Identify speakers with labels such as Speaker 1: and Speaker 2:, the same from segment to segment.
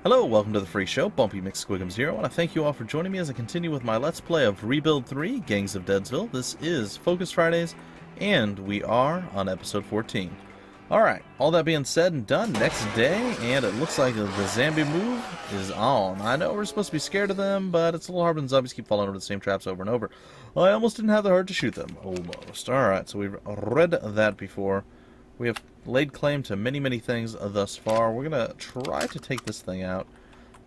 Speaker 1: Hello, welcome to the free show. Bumpy McSquigums here. I want to thank you all for joining me as I continue with my Let's Play of Rebuild 3, Gangs of Deadsville. This is Focus Fridays, and we are on episode 14. Alright, all that being said and done, next day, and it looks like the zombie move is on. I know we're supposed to be scared of them, but it's a little hard when zombies keep falling over the same traps over and over. I almost didn't have the heart to shoot them. Almost. Alright, so we've read that before. We have laid claim to many things thus far. We're going to try to take this thing out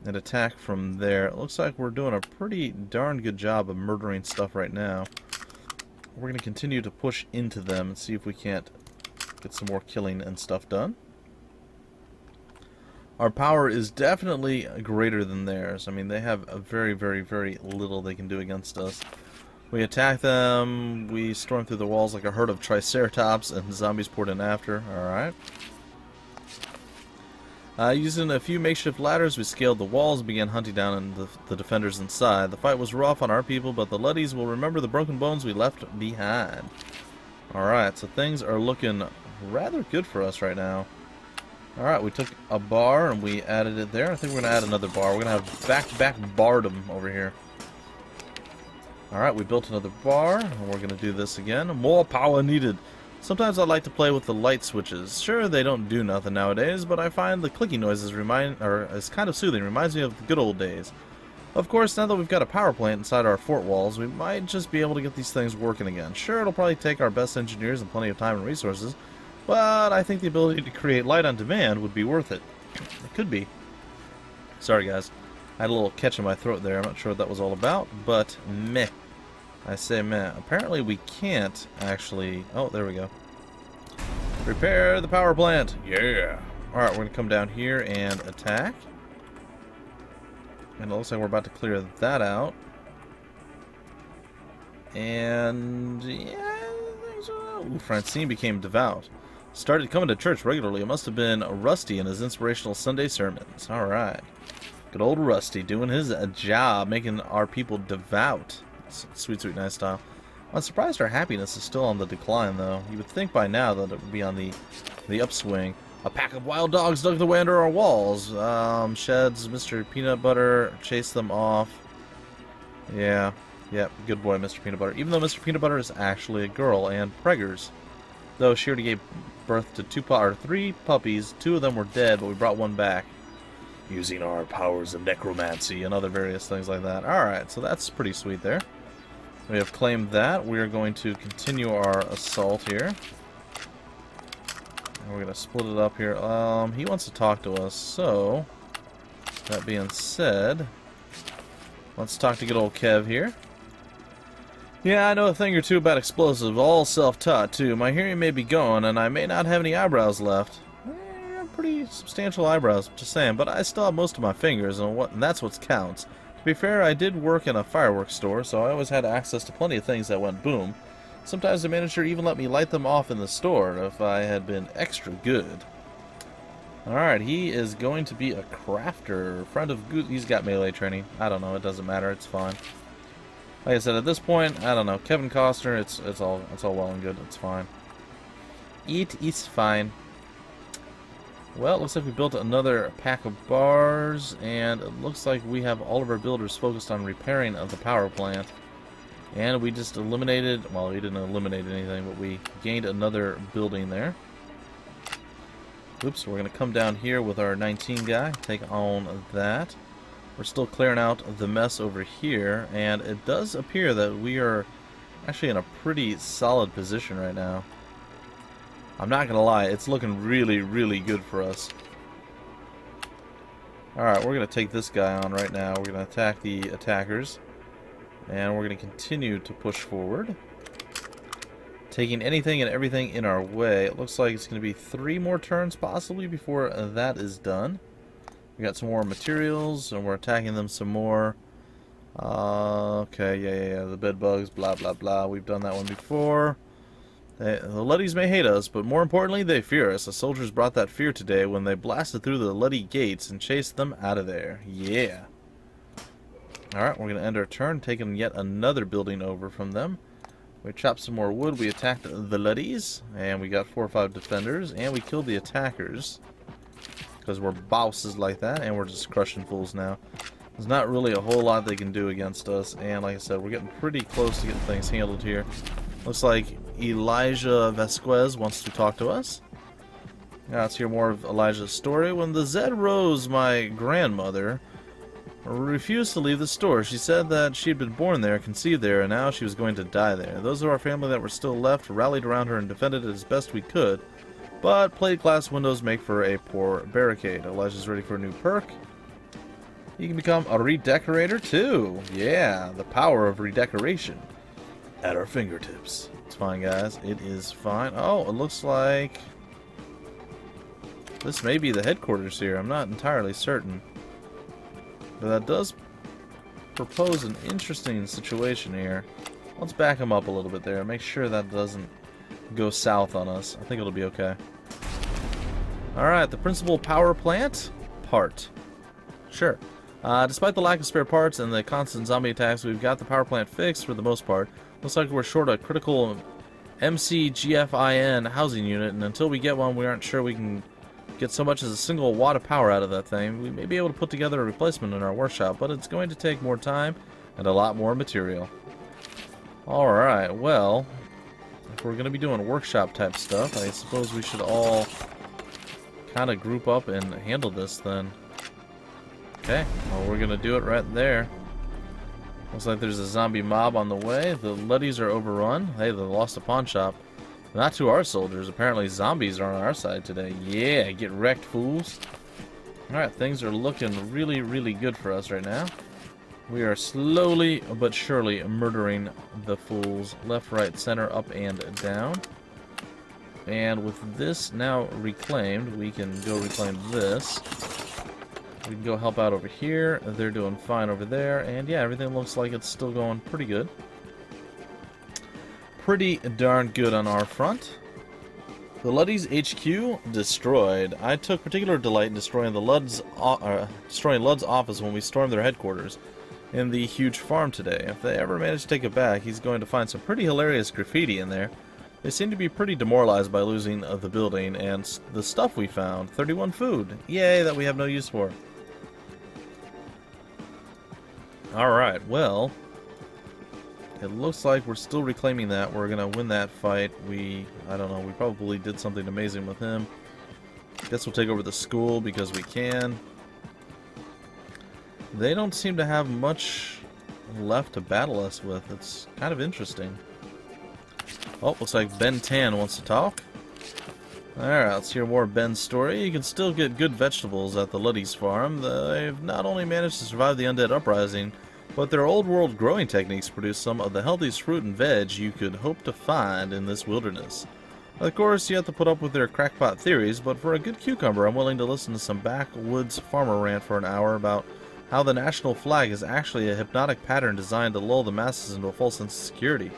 Speaker 1: and attack from there. It looks like we're doing a pretty darn good job of murdering stuff right now. We're going to continue to push into them and see if we can't get some more killing and stuff done. Our power is definitely greater than theirs. I mean, they have a very little they can do against us. We attack them, we storm through the walls like a herd of triceratops, and zombies poured in after. Alright. Using a few makeshift ladders, we scaled the walls and began hunting down the defenders inside. The fight was rough on our people, but the Luddies will remember the broken bones we left behind. Alright, so things are looking rather good for us right now. Alright, we took a bar and we added it there. I think we're going to add another bar. We're going to have back-to-back bardom over here. Alright, we built another bar, and we're going to do this again. More power needed. Sometimes I like to play with the light switches. Sure, they don't do nothing nowadays, but I find the clicking noises is kind of soothing. Reminds me of the good old days. Of course, now that we've got a power plant inside our fort walls, we might just be able to get these things working again. Sure, it'll probably take our best engineers and plenty of time and resources, but I think the ability to create light on demand would be worth it. It could be. Sorry, guys. I had a little catch in my throat there. I'm not sure what that was all about, but meh. I say meh. Apparently we can't actually... Oh, there we go. Repair the power plant! Yeah! Alright, we're going to come down here and attack. And it looks like we're about to clear that out. And... yeah... Ooh, Francine became devout. Started coming to church regularly. It must have been Rusty in his inspirational Sunday sermons. Alright. Good old Rusty doing his job, making our people devout. Sweet, nice style. I'm surprised our happiness is still on the decline, though. You would think by now that it would be on the upswing. A pack of wild dogs dug their way under our walls. Sheds, Mr. Peanut Butter chased them off. Yeah, good boy, Mr. Peanut Butter. Even though Mr. Peanut Butter is actually a girl and preggers. Though she already gave birth to 3 puppies. 2 of them were dead, but we brought one back. Using our powers of necromancy and other various things like that. Alright, so that's pretty sweet there. We have claimed that. We are going to continue our assault here. And we're going to split it up here. He wants to talk to us, so... that being said... let's talk to good old Kev here. Yeah, I know a thing or two about explosives, all self-taught too. My hearing may be gone, and I may not have any eyebrows left. Pretty substantial eyebrows, just saying, but I still have most of my fingers, and that's what counts. To be fair, I did work in a fireworks store, so I always had access to plenty of things that went boom. Sometimes the manager even let me light them off in the store if I had been extra good. Alright, he is going to be a crafter. Friend of Goose. He's got melee training. I don't know, it doesn't matter, it's fine. Like I said, at this point, I don't know. Kevin Costner, it's all well and good, it's fine. It is fine. Well, it looks like we built another pack of bars, and it looks like we have all of our builders focused on repairing of the power plant. And we just eliminated, well, we didn't eliminate anything, but we gained another building there. Oops, we're going to come down here with our 19 guy, take on that. We're still clearing out the mess over here, and it does appear that we are actually in a pretty solid position right now. I'm not gonna lie, it's looking really good for us. Alright, we're gonna take this guy on right now. We're gonna attack the attackers. And we're gonna continue to push forward. Taking anything and everything in our way. It looks like it's gonna be 3 more turns possibly before that is done. We got some more materials and we're attacking them some more. Okay, yeah, the bed bugs, blah blah. We've done that one before. The Luddies may hate us, but more importantly, they fear us. The soldiers brought that fear today when they blasted through the Luddy gates and chased them out of there. Yeah. Alright, we're going to end our turn, taking yet another building over from them. We chopped some more wood, we attacked the Luddies, and we got 4 or 5 defenders, and we killed the attackers. because we're bosses like that, and we're just crushing fools now. There's not really a whole lot they can do against us, and like I said, we're getting pretty close to getting things handled here. Looks like Elijah Vasquez wants to talk to us. Now let's hear more of Elijah's story. When the Zed rose, my grandmother refused to leave the store. She said that she had been born there, conceived there, and now she was going to die there. Those of our family that were still left rallied around her and defended it as best we could, but plate glass windows make for a poor barricade. Elijah's ready for a new perk. You can become a redecorator too. Yeah, the power of redecoration at our fingertips. It's fine, guys. It is fine. Oh, it looks like this may be the headquarters here. I'm not entirely certain. But that does propose an interesting situation here. Let's back him up a little bit there. Make sure that doesn't go south on us. I think it'll be okay. Alright, the principal power plant part. Sure. Despite the lack of spare parts and the constant zombie attacks, we've got the power plant fixed for the most part. Looks like we're short a critical MCGFIN housing unit, and until we get one, we aren't sure we can get so much as a single watt of power out of that thing. We may be able to put together a replacement in our workshop, but it's going to take more time and a lot more material. Alright, well, if we're going to be doing workshop type stuff, I suppose we should all kind of group up and handle this then. Okay, well, we're going to do it right there. Looks like there's a zombie mob on the way. The Luddies are overrun. Hey, they lost a pawn shop. Not to our soldiers. Apparently zombies are on our side today. Yeah, get wrecked, fools. Alright, things are looking really, really good for us right now. We are slowly but surely murdering the fools. Left, right, center, up, and down. And with this now reclaimed, we can go reclaim this. We can go help out over here. They're doing fine over there. And yeah, everything looks like it's still going pretty good. Pretty darn good on our front. The Luddies HQ destroyed. I took particular delight in destroying Lud's office when we stormed their headquarters in the huge farm today. If they ever manage to take it back, he's going to find some pretty hilarious graffiti in there. They seem to be pretty demoralized by losing the building and the stuff we found. 31 food. Yay, that we have no use for. Alright, well, it looks like we're still reclaiming that. We're going to win that fight. I don't know, we probably did something amazing with him. Guess we'll take over the school because we can. They don't seem to have much left to battle us with. It's kind of interesting. Oh, looks like Ben Tan wants to talk. Alright, let's hear more of Ben's story. You can still get good vegetables at the Luddies farm. They've not only managed to survive the undead uprising, but their old world growing techniques produce some of the healthiest fruit and veg you could hope to find in this wilderness. Of course, you have to put up with their crackpot theories, but for a good cucumber, I'm willing to listen to some backwoods farmer rant for an hour about how the national flag is actually a hypnotic pattern designed to lull the masses into a false sense of security.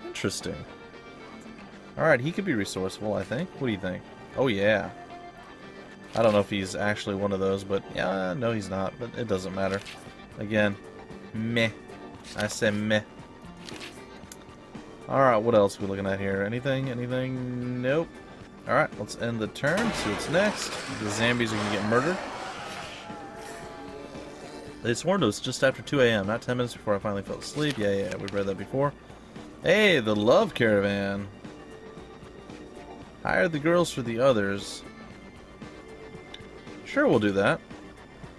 Speaker 1: Interesting. Alright, he could be resourceful, I think. What do you think? Oh, yeah. I don't know if he's actually one of those, but yeah, no, he's not, but it doesn't matter. Again, meh. I say meh. Alright, what else are we looking at here? Anything? Anything? Nope. Alright, let's end the turn, see what's next. The zombies are going to get murdered. They swarmed us just after 2 a.m., not 10 minutes before I finally fell asleep. Yeah, we've read that before. Hey, the love caravan. Hire the girls for the others. Sure, we'll do that.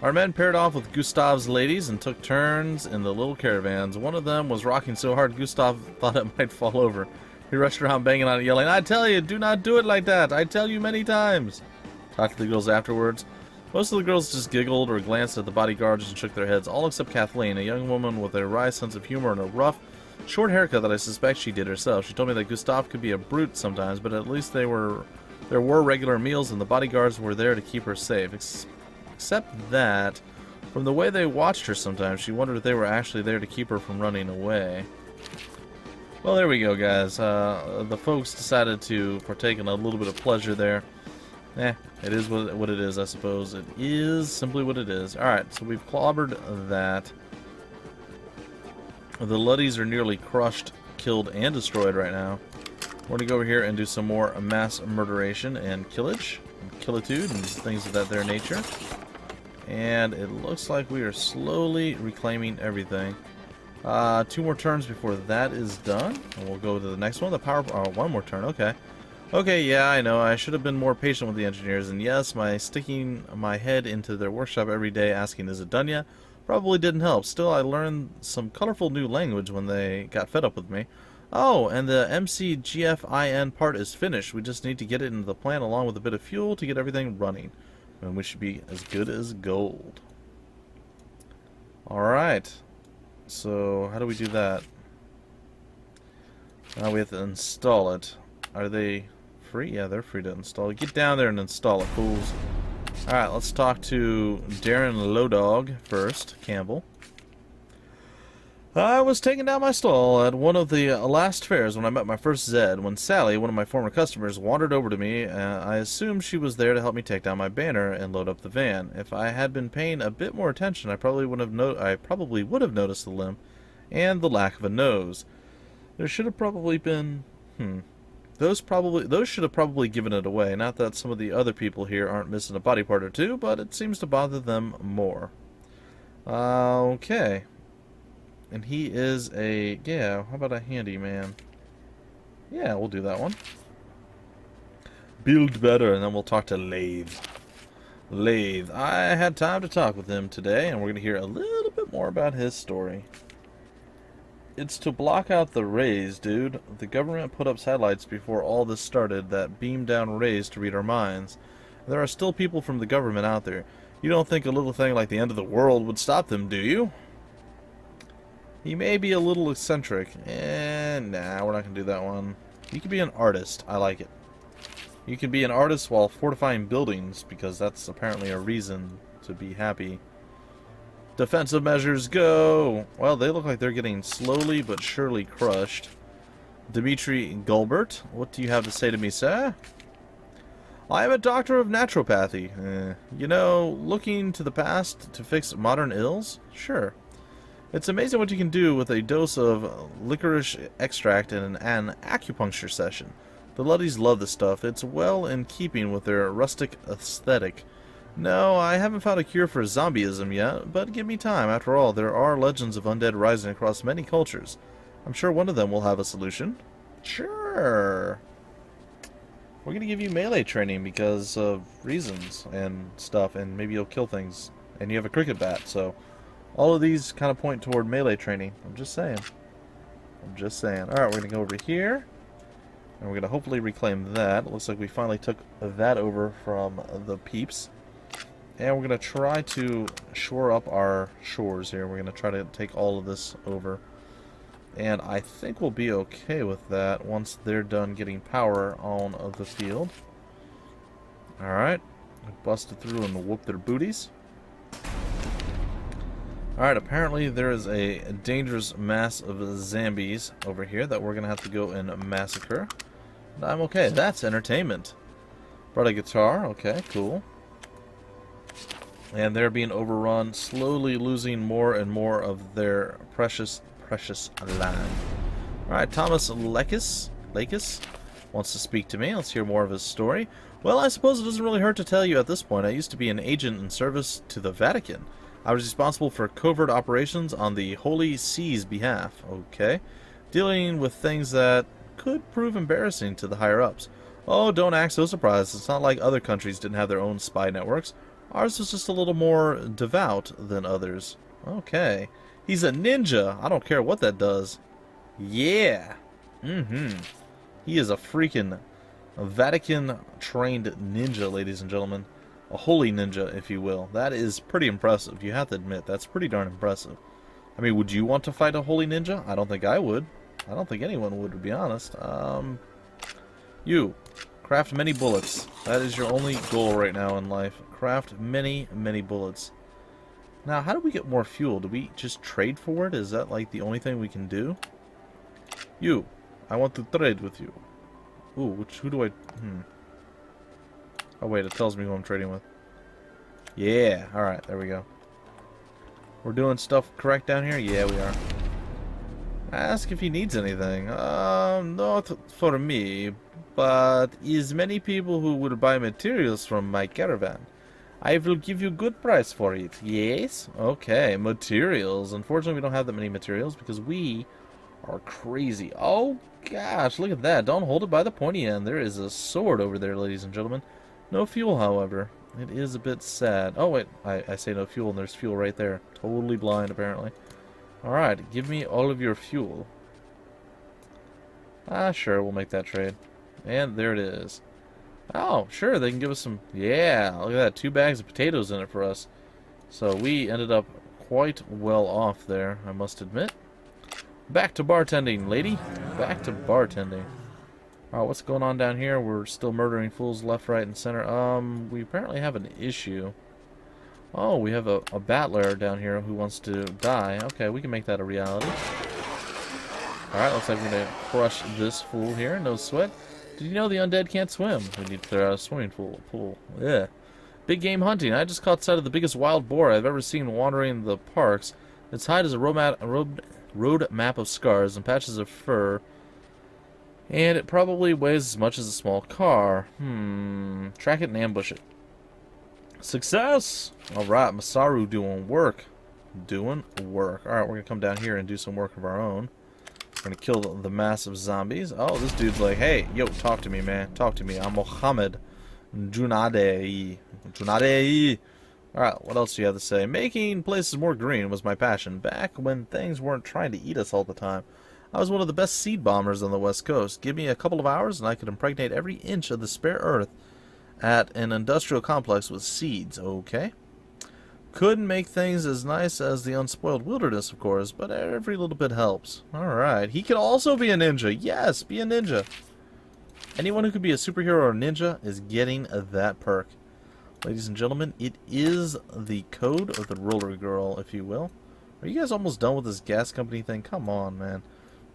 Speaker 1: Our men paired off with Gustav's ladies and took turns in the little caravans. One of them was rocking so hard Gustav thought it might fall over. He rushed around banging on it, yelling, "I tell you, do not do it like that! I tell you many times!" Talked to the girls afterwards. Most of the girls just giggled or glanced at the bodyguards and shook their heads, all except Kathleen, a young woman with a wry sense of humor and a rough, short haircut that I suspect she did herself. She told me that Gustav could be a brute sometimes, but at least there were regular meals and the bodyguards were there to keep her safe. Except that, from the way they watched her sometimes, she wondered if they were actually there to keep her from running away. Well, there we go, guys. The folks decided to partake in a little bit of pleasure there. It is what it is, I suppose. It is simply what it is. Alright, so we've clobbered that. The Luddies are nearly crushed, killed, and destroyed right now. We're going to go over here and do some more mass murderation and killage. killitude and things of that there nature. And it looks like we are slowly reclaiming everything. 2 more turns before that is done, and we'll go to the next one. The power. Oh, 1 more turn. Okay. Okay, yeah, I know. I should have been more patient with the engineers, and yes, my sticking my head into their workshop every day asking, "Is it done yet?" probably didn't help. Still, I learned some colorful new language when they got fed up with me. Oh, and the MCGFIN part is finished. We just need to get it into the plant along with a bit of fuel to get everything running. And we should be as good as gold. Alright. So, how do we do that? Now we have to install it. Are they free? Yeah, they're free to install. Get down there and install it, fools. Alright, let's talk to Darren Lowdog first, Campbell. I was taking down my stall at one of the last fairs when I met my first Zed. When Sally, one of my former customers, wandered over to me, I assumed she was there to help me take down my banner and load up the van. If I had been paying a bit more attention, I probably would have noticed the limp and the lack of a nose. There should have probably been... Those should have probably given it away. Not that some of the other people here aren't missing a body part or two, but it seems to bother them more. Okay. And he is a... Yeah, how about a handyman? Yeah, we'll do that one. Build better, and then we'll talk to Lathe. Lathe. I had time to talk with him today, and we're going to hear a little bit more about his story. It's to block out the rays, dude. The government put up satellites before all this started that beam down rays to read our minds. There are still people from the government out there. You don't think a little thing like the end of the world would stop them, do you? He may be a little eccentric. Nah, we're not going to do that one. You can be an artist. I like it. You can be an artist while fortifying buildings, because that's apparently a reason to be happy. Defensive measures, go! Well, they look like they're getting slowly but surely crushed. Dimitri Gulbert, what do you have to say to me, sir? I am a doctor of naturopathy. You know, looking to the past to fix modern ills? Sure. It's amazing what you can do with a dose of licorice extract in an acupuncture session. The Luddies love this stuff. It's well in keeping with their rustic aesthetic. No, I haven't found a cure for zombieism yet, but give me time. After all, there are legends of undead rising across many cultures. I'm sure one of them will have a solution. Sure. We're going to give you melee training because of reasons and stuff, and maybe you'll kill things. And you have a cricket bat, so... all of these kind of point toward melee training. I'm just saying. Alright, we're going to go over here. And we're going to hopefully reclaim that. It looks like we finally took that over from the peeps. And we're going to try to shore up our shores here. We're going to try to take all of this over. And I think we'll be okay with that once they're done getting power on the field. Alright. Busted through and whoop their booties. Alright, apparently there is a dangerous mass of zombies over here that we're going to have to go and massacre. And I'm okay. That's entertainment. Brought a guitar. Okay, cool. And they're being overrun, slowly losing more and more of their precious land. Alright, Thomas Lakis wants to speak to me. Let's hear more of his story. Well, I suppose it doesn't really hurt to tell you at this point. I used to be an agent in service to the Vatican. I was responsible for covert operations on the Holy See's behalf. Okay. Dealing with things that could prove embarrassing to the higher-ups. Oh, don't act so surprised. It's not like other countries didn't have their own spy networks. Ours was just a little more devout than others. Okay. He's a ninja. I don't care what that does. Yeah. He is a freaking Vatican-trained ninja, ladies and gentlemen. A holy ninja, if you will. That is pretty impressive. You have to admit, that's pretty darn impressive. I mean, would you want to fight a holy ninja? I don't think I would. I don't think anyone would, to be honest. You. Craft many bullets. That is your only goal right now in life. Craft many, many bullets. Now, how do we get more fuel? Do we just trade for it? Is that, like, the only thing we can do? You. I want to trade with you. Ooh, who do I... Oh, wait, it tells me who I'm trading with. Yeah, alright, there we go. We're doing stuff correct down here? Yeah, we are. Ask if he needs anything. Not for me, but is many people who will buy materials from my caravan. I will give you good price for it. Yes? Okay, materials. Unfortunately, we don't have that many materials because we are crazy. Oh, gosh, look at that. Don't hold it by the pointy end. There is a sword over there, ladies and gentlemen. No fuel, however. It is a bit sad. Oh, wait. I say no fuel, and there's fuel right there. Totally blind, apparently. Alright, give me all of your fuel. Ah, sure, we'll make that trade. And there it is. Oh, sure, they can give us some... Yeah, look at that. 2 bags of potatoes in it for us. So we ended up quite well off there, I must admit. Back to bartending, lady. Back to bartending. Alright, what's going on down here? We're still murdering fools left, right, and center. We apparently have an issue. Oh, we have a battler down here who wants to die. Okay, we can make that a reality. Alright, looks like we're going to crush this fool here. No sweat. Did you know the undead can't swim? We need to clear out a swimming pool. Yeah. Big game hunting. I just caught sight of the biggest wild boar I've ever seen wandering the parks. Its hide is a road map of scars and patches of fur. And it probably weighs as much as a small car. Track it and ambush it. Success! Alright, Masaru doing work. Alright, we're going to come down here and do some work of our own. We're going to kill the massive zombies. Oh, this dude's like, hey, yo, talk to me, man. Talk to me. I'm Mohammed Junadei. Alright, what else do you have to say? Making places more green was my passion. Back when things weren't trying to eat us all the time. I was one of the best seed bombers on the West Coast. Give me a couple of hours and I could impregnate every inch of the spare earth at an industrial complex with seeds, okay? Couldn't make things as nice as the unspoiled wilderness, of course, but every little bit helps. Alright, he could also be a ninja. Yes, be a ninja. Anyone who could be a superhero or a ninja is getting that perk. Ladies and gentlemen, it is the code of the roller girl, if you will. Are you guys almost done with this gas company thing? Come on, man.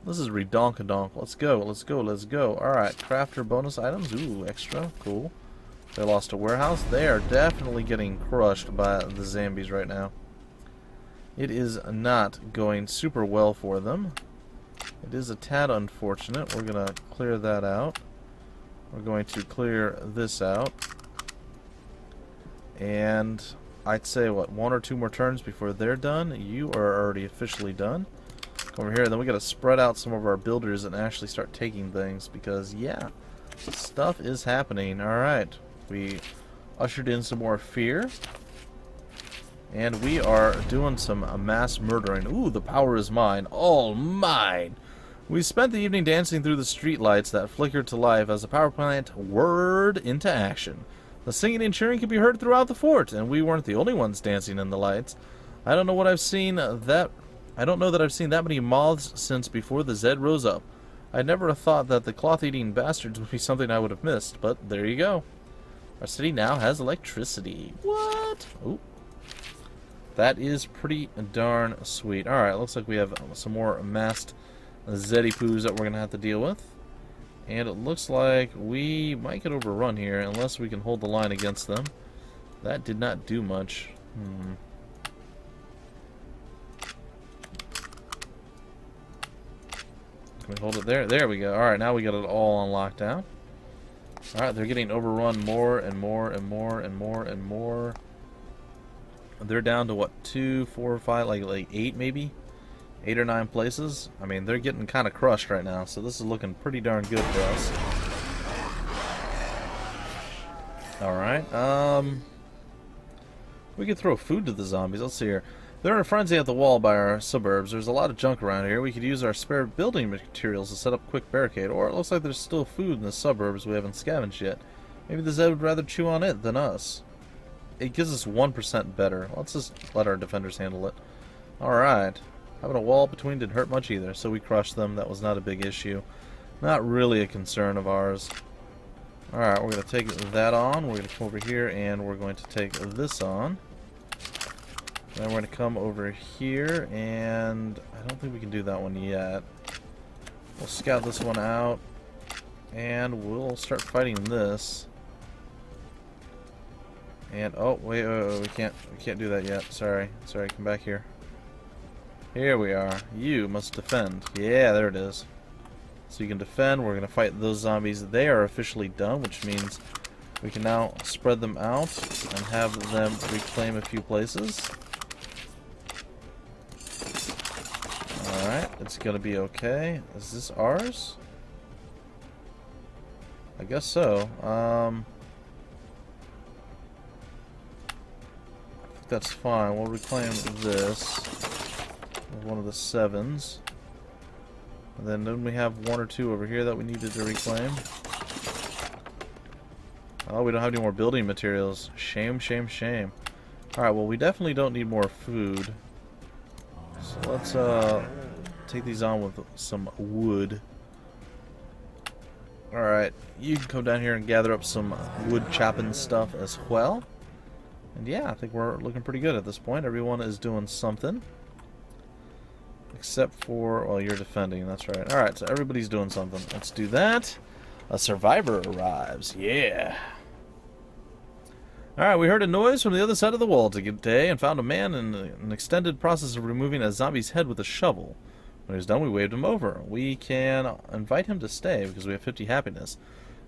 Speaker 1: This is redonkadonk. Let's go, let's go, let's go. Alright, crafter bonus items. Ooh, extra. Cool. They lost a warehouse. They are definitely getting crushed by the zombies right now. It is not going super well for them. It is a tad unfortunate. We're going to clear that out. We're going to clear this out. And I'd say, what, 1 or 2 more turns before they're done? You are already officially done. Come over here, then we got to spread out some of our builders and actually start taking things because, yeah, stuff is happening. Alright. We ushered in some more fear. And we are doing some mass murdering. Ooh, the power is mine. All mine. We spent the evening dancing through the streetlights that flickered to life as the power plant whirred into action. The singing and cheering could be heard throughout the fort, and we weren't the only ones dancing in the lights. I don't know that I've seen that many moths since before the Zed rose up. I never thought that the cloth-eating bastards would be something I would have missed, but there you go. Our city now has electricity. What? Ooh. That is pretty darn sweet. Alright, looks like we have some more masked Zeddy-poos that we're going to have to deal with. And it looks like we might get overrun here unless we can hold the line against them. That did not do much. Can we hold it there? There we go. Alright, now we got it all on lockdown. Alright, they're getting overrun more and more and more and more and more. They're down to what, 2, 4, 5, like 8 maybe? 8 or 9 places. I mean, they're getting kind of crushed right now, so this is looking pretty darn good for us. Alright, we could throw food to the zombies. Let's see here. They're in a frenzy at the wall by our suburbs. There's a lot of junk around here. We could use our spare building materials to set up a quick barricade. Or it looks like there's still food in the suburbs we haven't scavenged yet. Maybe the Zed would rather chew on it than us. It gives us 1% better. Let's just let our defenders handle it. Alright. Having a wall between didn't hurt much either, so we crushed them. That was not a big issue. Not really a concern of ours. Alright, we're going to take that on. We're going to come over here and we're going to take this on. Then we're going to come over here, and I don't think we can do that one yet. We'll scout this one out, and we'll start fighting this. And oh, wait, we can't do that yet. Sorry, come back here. Here we are. You must defend. Yeah, there it is. So you can defend. We're going to fight those zombies. They are officially done, which means we can now spread them out and have them reclaim a few places. Alright, it's going to be okay. Is this ours? I guess so. I think that's fine. We'll reclaim this. One of the 7s. And then didn't we have 1 or 2 over here that we needed to reclaim? Oh, we don't have any more building materials. Shame, shame, shame. Alright, well, we definitely don't need more food. So let's take these on with some wood. Alright, you can come down here and gather up some wood chopping stuff as well. And yeah, I think we're looking pretty good at this point. Everyone is doing something. Except for, well, you're defending, that's right. Alright, so everybody's doing something. Let's do that. A survivor arrives. Yeah. Alright, we heard a noise from the other side of the wall today and found a man in an extended process of removing a zombie's head with a shovel. When he was done, we waved him over. We can invite him to stay because we have 50 happiness.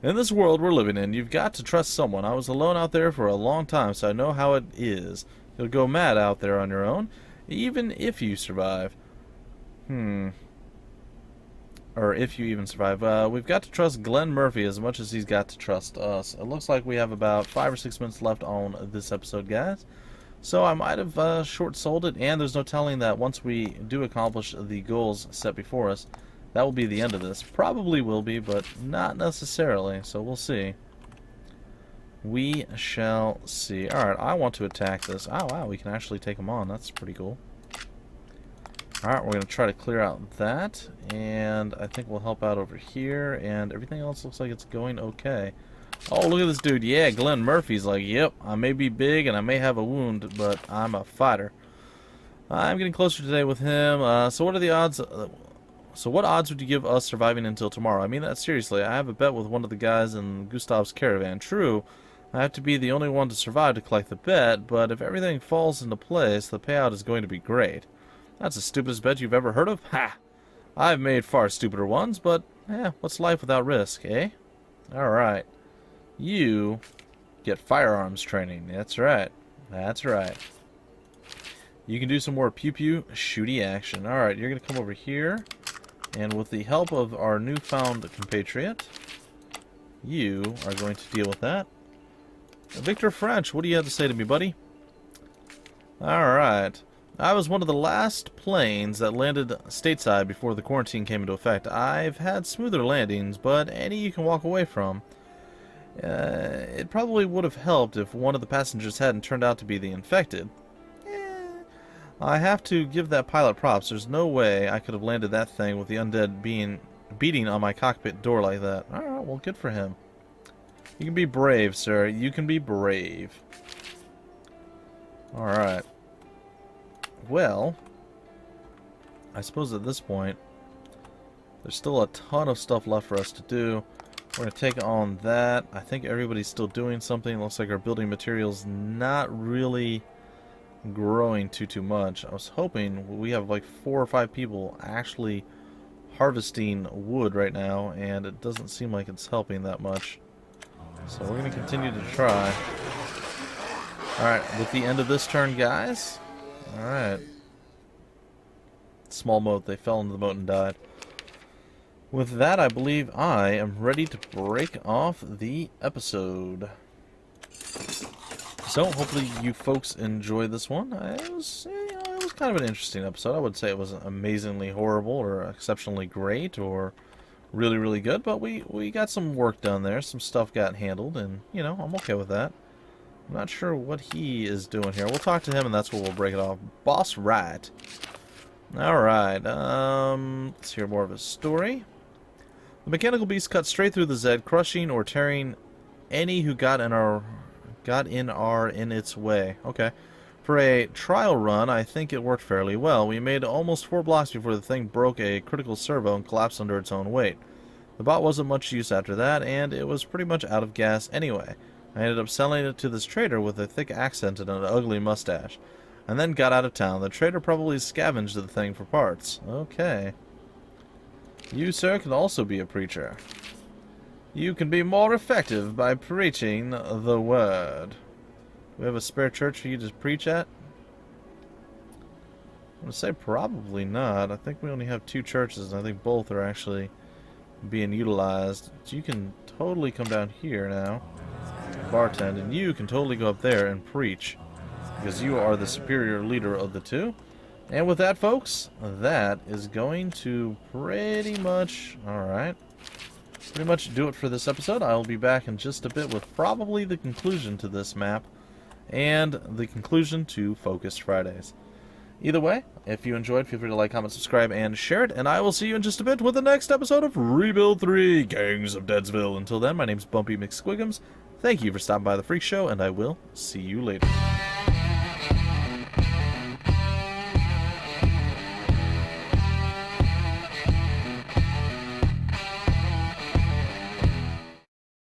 Speaker 1: In this world we're living in, you've got to trust someone. I was alone out there for a long time, so I know how it is. You'll go mad out there on your own, even if you survive. Or if you even survive. We've got to trust Glenn Murphy as much as he's got to trust us. It looks like we have about 5 or 6 minutes left on this episode, guys. So I might have short-sold it, and there's no telling that once we do accomplish the goals set before us, that will be the end of this. Probably will be, but not necessarily, so we'll see. We shall see. Alright, I want to attack this. Oh, wow, we can actually take them on. That's pretty cool. Alright, we're going to try to clear out that, and I think we'll help out over here, and everything else looks like it's going okay. Oh, look at this dude. Yeah, Glenn Murphy's like, yep, I may be big and I may have a wound, but I'm a fighter. I'm getting closer today with him. So what are the odds? So what odds would you give us surviving until tomorrow? I mean that seriously. I have a bet with one of the guys in Gustav's caravan. True, I have to be the only one to survive to collect the bet, but if everything falls into place, the payout is going to be great. That's the stupidest bet you've ever heard of? Ha! I've made far stupider ones, but, what's life without risk, eh? Alright. You get firearms training. That's right. That's right. You can do some more pew-pew shooty action. Alright, you're going to come over here, and with the help of our newfound compatriot, you are going to deal with that. Victor French, what do you have to say to me, buddy? Alright. I was one of the last planes that landed stateside before the quarantine came into effect. I've had smoother landings, but any you can walk away from. It probably would have helped if one of the passengers hadn't turned out to be the infected. I have to give that pilot props. There's no way I could have landed that thing with the undead beating on my cockpit door like that. Alright, well, good for him. You can be brave, sir. You can be brave. Alright. Well, I suppose at this point, there's still a ton of stuff left for us to do. We're going to take on that. I think everybody's still doing something. It looks like our building material's not really growing too much. I was hoping we have like 4 or 5 people actually harvesting wood right now, and it doesn't seem like it's helping that much. So we're going to continue to try. Alright, with the end of this turn, guys. Alright. Small moat. They fell into the moat and died. With that, I believe I am ready to break off the episode. So, hopefully you folks enjoyed this one. It was kind of an interesting episode. I would say it wasn't amazingly horrible or exceptionally great or really, really good, but we got some work done there. Some stuff got handled, and, you know, I'm okay with that. I'm not sure what he is doing here. We'll talk to him, and that's where we'll break it off. Boss Rat. Alright, let's hear more of his story. The mechanical beast cut straight through the Zed, crushing or tearing any who got in its way. Okay. For a trial run, I think it worked fairly well. We made almost 4 blocks before the thing broke a critical servo and collapsed under its own weight. The bot wasn't much use after that, and it was pretty much out of gas anyway. I ended up selling it to this trader with a thick accent and an ugly mustache, and then got out of town. The trader probably scavenged the thing for parts. Okay. You, sir, can also be a preacher. You can be more effective by preaching the word. Do we have a spare church for you to preach at? I'm going to say probably not. I think we only have 2 churches, and I think both are actually being utilized. So you can totally come down here now, bartend, and you can totally go up there and preach, because you are the superior leader of the 2. And with that, folks, that is going to pretty much, alright, pretty much do it for this episode. I will be back in just a bit with probably the conclusion to this map and the conclusion to Focused Fridays. Either way, if you enjoyed, feel free to like, comment, subscribe, and share it, and I will see you in just a bit with the next episode of Rebuild 3, Gangs of Deadsville. Until then, my name's Bumpy McSquigums. Thank you for stopping by the Freak Show, and I will see you later.